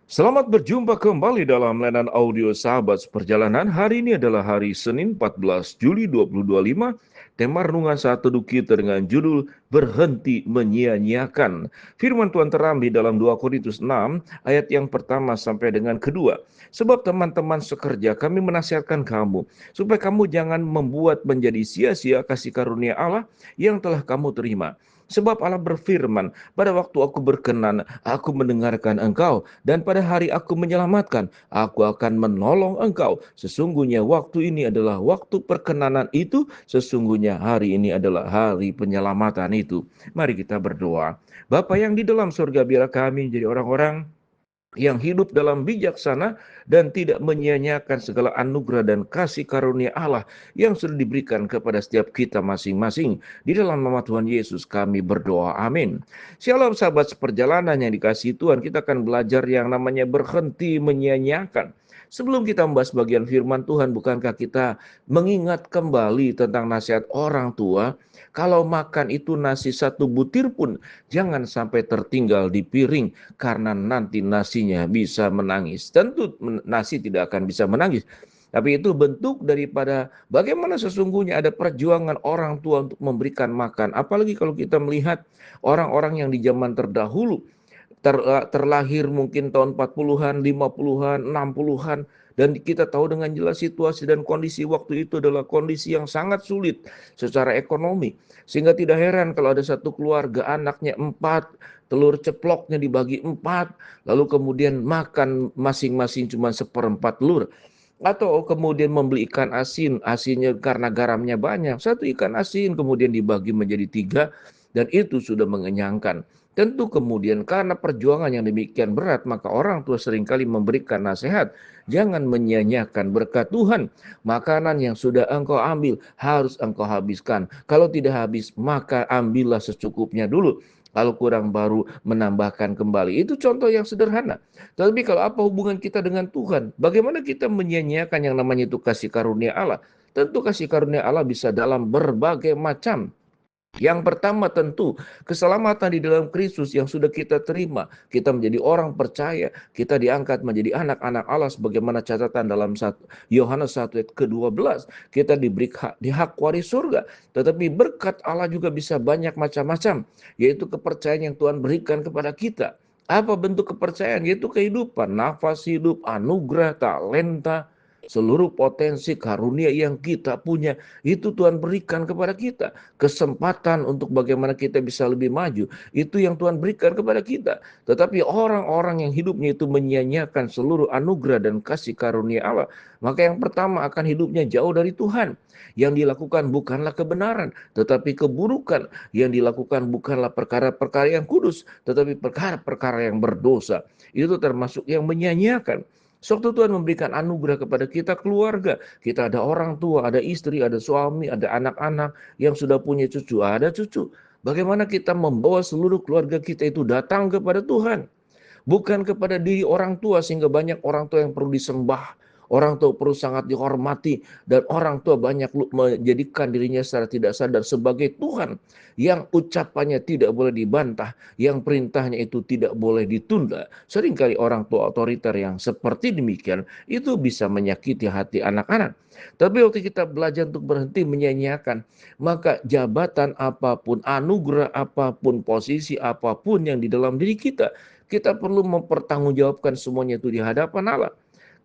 Selamat berjumpa kembali dalam layanan audio Sahabat Seperjalanan. Hari ini adalah hari Senin 14 Juli 2025. Tema renungan saat teduh kita dengan judul Berhenti Menyia-nyiakan. Firman Tuhan terambil dalam 2 Korintus 6 ayat yang pertama sampai dengan kedua. Sebab teman-teman sekerja kami menasihatkan kamu supaya kamu jangan membuat menjadi sia-sia kasih karunia Allah yang telah kamu terima. Sebab Allah berfirman, pada waktu aku berkenan, aku mendengarkan engkau, dan pada hari aku menyelamatkan, aku akan menolong engkau. Sesungguhnya waktu ini adalah waktu perkenanan itu, sesungguhnya hari ini adalah hari penyelamatan itu. Mari kita berdoa. Bapa yang di dalam surga, biarlah kami menjadi orang-orang yang hidup dalam bijaksana dan tidak menyia-nyiakan segala anugerah dan kasih karunia Allah yang sudah diberikan kepada setiap kita masing-masing. Di dalam nama Tuhan Yesus kami berdoa, amin. Shalom sahabat seperjalanan yang dikasihi Tuhan, kita akan belajar yang namanya berhenti menyia-nyiakan. Sebelum kita membahas bagian firman Tuhan, bukankah kita mengingat kembali tentang nasihat orang tua, kalau makan itu nasi satu butir pun jangan sampai tertinggal di piring, karena nanti nasinya bisa menangis. Tentu nasi tidak akan bisa menangis, tapi itu bentuk daripada bagaimana sesungguhnya ada perjuangan orang tua untuk memberikan makan. Apalagi kalau kita melihat orang-orang yang di zaman terdahulu terlahir mungkin tahun 40-an, 50-an, 60-an, dan kita tahu dengan jelas situasi dan kondisi waktu itu adalah kondisi yang sangat sulit secara ekonomi. Sehingga tidak heran kalau ada satu keluarga anaknya 4, telur ceploknya dibagi 4, lalu kemudian makan masing-masing cuma seperempat telur. Atau kemudian membeli ikan asin, asinnya karena garamnya banyak, satu ikan asin kemudian dibagi menjadi 3, dan itu sudah mengenyangkan. Tentu kemudian karena perjuangan yang demikian berat, maka orang tua seringkali memberikan nasihat, jangan menyia-nyiakan berkat Tuhan. Makanan yang sudah engkau ambil harus engkau habiskan. Kalau tidak habis, maka ambillah secukupnya dulu. Kalau kurang baru menambahkan kembali. Itu contoh yang sederhana. Tapi kalau apa hubungan kita dengan Tuhan? Bagaimana kita menyia-nyiakan yang namanya itu kasih karunia Allah? Tentu kasih karunia Allah bisa dalam berbagai macam. Yang pertama tentu keselamatan di dalam Kristus yang sudah kita terima. Kita menjadi orang percaya, kita diangkat menjadi anak-anak Allah sebagaimana catatan dalam Yohanes 1 ayat ke-12. Kita diberi hak waris surga. Tetapi berkat Allah juga bisa banyak macam-macam, yaitu kepercayaan yang Tuhan berikan kepada kita. Apa bentuk kepercayaan? Yaitu kehidupan, nafas hidup, anugerah, talenta, seluruh potensi karunia yang kita punya, itu Tuhan berikan kepada kita. Kesempatan untuk bagaimana kita bisa lebih maju, itu yang Tuhan berikan kepada kita. Tetapi orang-orang yang hidupnya itu menyia-nyiakan seluruh anugerah dan kasih karunia Allah, maka yang pertama akan hidupnya jauh dari Tuhan. Yang dilakukan bukanlah kebenaran, tetapi keburukan. Yang dilakukan bukanlah perkara-perkara yang kudus, tetapi perkara-perkara yang berdosa. Itu termasuk yang menyia-nyiakan. Sewaktu Tuhan memberikan anugerah kepada kita keluarga, kita ada orang tua, ada istri, ada suami, ada anak-anak yang sudah punya cucu, ada cucu. Bagaimana kita membawa seluruh keluarga kita itu datang kepada Tuhan, bukan kepada diri orang tua, sehingga banyak orang tua yang perlu disembah, orang tua perlu sangat dihormati, dan orang tua banyak menjadikan dirinya secara tidak sadar sebagai Tuhan yang ucapannya tidak boleh dibantah, yang perintahnya itu tidak boleh ditunda. Seringkali orang tua otoriter yang seperti demikian itu bisa menyakiti hati anak-anak. Tapi waktu kita belajar untuk berhenti menyia-nyiakan, maka jabatan apapun, anugerah apapun, posisi apapun yang di dalam diri kita perlu mempertanggungjawabkan semuanya itu di hadapan Allah.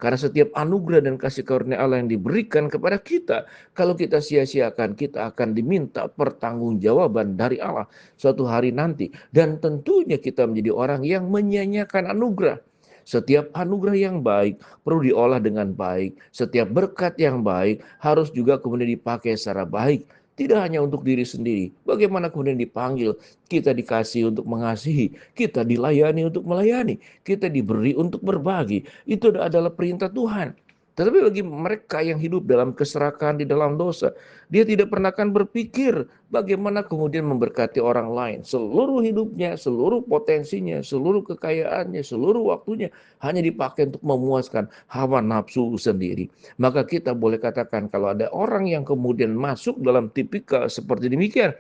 Karena setiap anugerah dan kasih karunia Allah yang diberikan kepada kita, kalau kita sia-siakan, kita akan diminta pertanggungjawaban dari Allah suatu hari nanti. Dan tentunya kita menjadi orang yang menyia-nyiakan anugerah. Setiap anugerah yang baik perlu diolah dengan baik. Setiap berkat yang baik harus juga kemudian dipakai secara baik. Tidak hanya untuk diri sendiri. Bagaimana kemudian dipanggil, kita dikasih untuk mengasihi, kita dilayani untuk melayani, kita diberi untuk berbagi. Itu adalah perintah Tuhan. Tetapi bagi mereka yang hidup dalam keserakahan di dalam dosa, dia tidak pernah akan berpikir bagaimana kemudian memberkati orang lain. Seluruh hidupnya, seluruh potensinya, seluruh kekayaannya, seluruh waktunya hanya dipakai untuk memuaskan hawa nafsu sendiri. Maka kita boleh katakan kalau ada orang yang kemudian masuk dalam tipikal seperti demikian,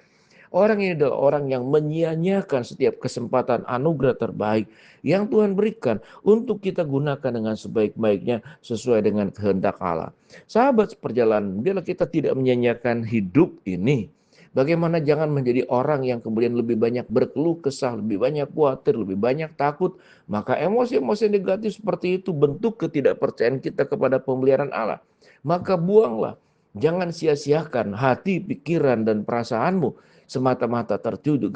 Orang ini adalah orang yang menyia-nyiakan setiap kesempatan anugerah terbaik yang Tuhan berikan untuk kita gunakan dengan sebaik-baiknya sesuai dengan kehendak Allah. Sahabat seperjalanan, biarlah kita tidak menyia-nyiakan hidup ini. Bagaimana jangan menjadi orang yang kemudian lebih banyak berkeluh kesah, lebih banyak khawatir, lebih banyak takut. Maka emosi-emosi negatif seperti itu bentuk ketidakpercayaan kita kepada pemeliharaan Allah. Maka buanglah. Jangan sia-siakan hati, pikiran, dan perasaanmu semata-mata tertuju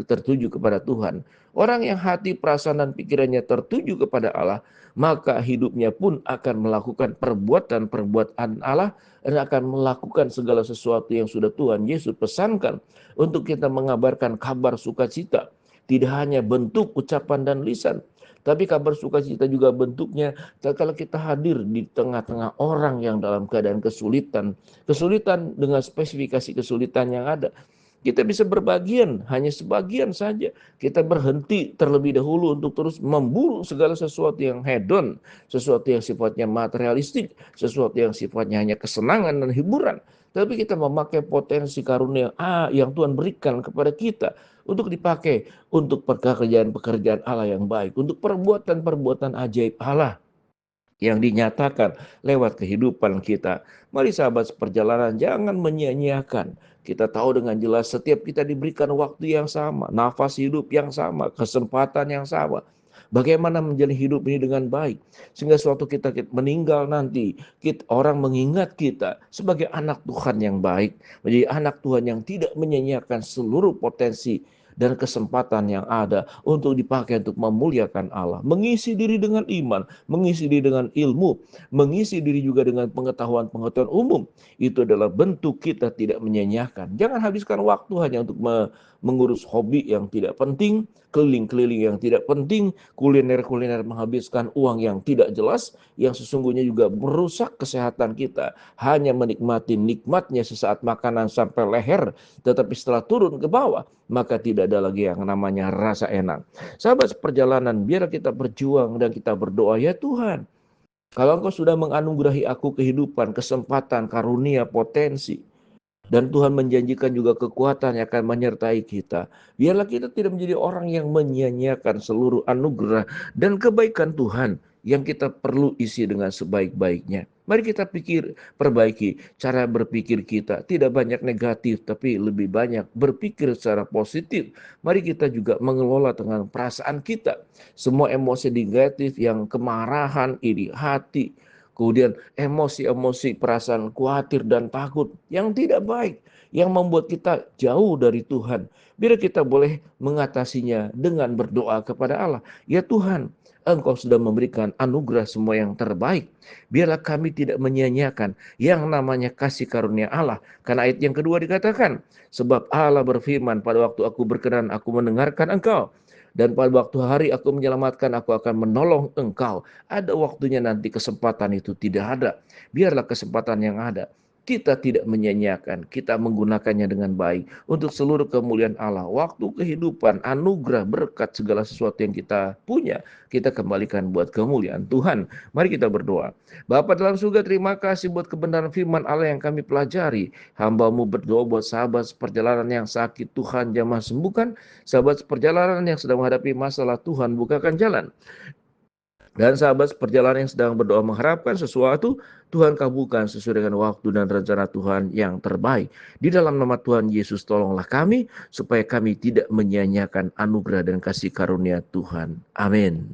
kepada Tuhan. Orang yang hati, perasaan, dan pikirannya tertuju kepada Allah, maka hidupnya pun akan melakukan perbuatan-perbuatan Allah dan akan melakukan segala sesuatu yang sudah Tuhan Yesus pesankan untuk kita mengabarkan kabar sukacita. Tidak hanya bentuk ucapan dan lisan, tapi kabar sukacita juga bentuknya kalau kita hadir di tengah-tengah orang yang dalam keadaan kesulitan. Kesulitan dengan spesifikasi kesulitan yang ada. Kita bisa berbagian, hanya sebagian saja. Kita berhenti terlebih dahulu untuk terus memburu segala sesuatu yang hedon, sesuatu yang sifatnya materialistik, sesuatu yang sifatnya hanya kesenangan dan hiburan. Tapi kita memakai potensi karunia yang Tuhan berikan kepada kita untuk dipakai untuk pekerjaan-pekerjaan Allah yang baik, untuk perbuatan-perbuatan ajaib Allah yang dinyatakan lewat kehidupan kita. Mari sahabat seperjalanan, jangan menyia-nyiakan. Kita tahu dengan jelas setiap kita diberikan waktu yang sama, nafas hidup yang sama, kesempatan yang sama. Bagaimana menjalani hidup ini dengan baik. Sehingga suatu kita meninggal nanti, orang mengingat kita sebagai anak Tuhan yang baik. Menjadi anak Tuhan yang tidak menyia-nyiakan seluruh potensi dan kesempatan yang ada untuk dipakai untuk memuliakan Allah. Mengisi diri dengan iman, mengisi diri dengan ilmu, mengisi diri juga dengan pengetahuan-pengetahuan umum. Itu adalah bentuk kita tidak menyanyiakan. Jangan habiskan waktu hanya untuk mengurus hobi yang tidak penting, keliling-keliling yang tidak penting, kuliner-kuliner menghabiskan uang yang tidak jelas, yang sesungguhnya juga merusak kesehatan kita. Hanya menikmati nikmatnya sesaat makanan sampai leher, tetapi setelah turun ke bawah, maka tidak ada lagi yang namanya rasa enak. Sahabat seperjalanan, biar kita berjuang dan kita berdoa, ya Tuhan, kalau Engkau sudah menganugerahi aku kehidupan, kesempatan, karunia, potensi, dan Tuhan menjanjikan juga kekuatan yang akan menyertai kita. Biarlah kita tidak menjadi orang yang menyia-nyiakan seluruh anugerah dan kebaikan Tuhan yang kita perlu isi dengan sebaik-baiknya. Mari kita perbaiki cara berpikir kita. Tidak banyak negatif, tapi lebih banyak berpikir secara positif. Mari kita juga mengelola dengan perasaan kita. Semua emosi negatif yang kemarahan, iri hati, kemudian emosi-emosi, perasaan khawatir dan takut yang tidak baik, yang membuat kita jauh dari Tuhan. Biar kita boleh mengatasinya dengan berdoa kepada Allah. Ya Tuhan, Engkau sudah memberikan anugerah semua yang terbaik. Biarlah kami tidak menyia-nyiakan yang namanya kasih karunia Allah. Karena ayat yang kedua dikatakan, sebab Allah berfirman, pada waktu aku berkenan, aku mendengarkan engkau. Dan pada waktu hari aku menyelamatkan, aku akan menolong engkau. Ada waktunya nanti kesempatan itu tidak ada. Biarlah kesempatan yang ada kita tidak menyia-nyiakan, kita menggunakannya dengan baik untuk seluruh kemuliaan Allah. Waktu, kehidupan, anugerah, berkat, segala sesuatu yang kita punya, kita kembalikan buat kemuliaan Tuhan. Mari kita berdoa. Bapa dalam surga, terima kasih buat kebenaran firman Allah yang kami pelajari. Hamba-Mu berdoa buat sahabat seperjalanan yang sakit, Tuhan jamah sembuhkan. Sahabat seperjalanan yang sedang menghadapi masalah, Tuhan bukakan jalan. Dan sahabat perjalanan yang sedang berdoa mengharapkan sesuatu, Tuhan kabulkan sesuai dengan waktu dan rencana Tuhan yang terbaik. Di dalam nama Tuhan Yesus, tolonglah kami supaya kami tidak menyia-nyiakan anugerah dan kasih karunia Tuhan. Amin.